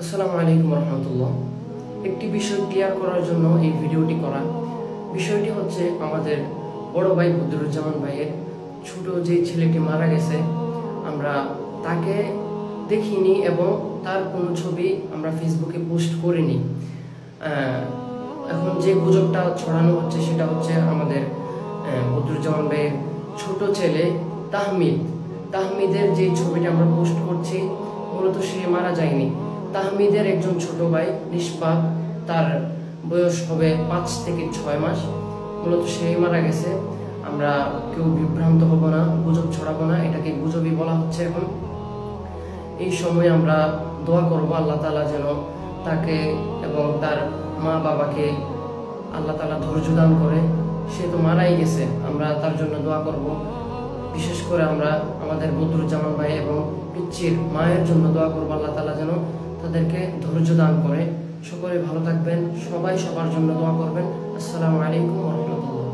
আসসালামু আলাইকুম রহমতুল্লাহ। একটি বিষয় ক্লিয়ার করার জন্য এই ভিডিওটি করা। বিষয়টি হচ্ছে আমাদের বড় ভাই বদরুজ্জামান ভাইয়ের ছোট যে ছেলেটি মারা গেছে, আমরা তাকে দেখিনি এবং তার কোনো ছবি আমরা ফেসবুকে পোস্ট করিনি। এখন যে গুজবটা ছড়ানো হচ্ছে সেটা হচ্ছে আমাদের বদরুজ্জামান ভাইয়ের ছোট ছেলে তাহমিদের যে ছবিটা আমরা পোস্ট করছি, মূলত সে মারা যায়নি। তাহমিদের একজন ছোট ভাই নিষ্পাপ, তার বয়স হবে 5 থেকে 6 মাস, মূলত সে মারা গেছে। আমরা কেউ বিভ্রান্ত হব না, গুজব ছড়াবো না, এটাকে গুজবই বলা হচ্ছে। এখন এই সময় আমরা দোয়া করব আল্লাহ তাআলা যেন তাকে এবং তার মা বাবাকে আল্লাহ তাআলা ধৈর্য দান করে। সে তো মারাই গেছে, আমরা তার জন্য দোয়া করব। বিশেষ করে আমরা আমাদের বদরুজ্জামান ভাই এবং পিচ্চির মায়ের জন্য দোয়া করবো, আল্লাহ তাআলা যেন তাদেরকে ধৈর্য দান করে। সকলে ভালো থাকবেন, সবাই সবার জন্য দোয়া করবেন। আসসালামু আলাইকুম ওয়া রাহমাতুল্লাহ।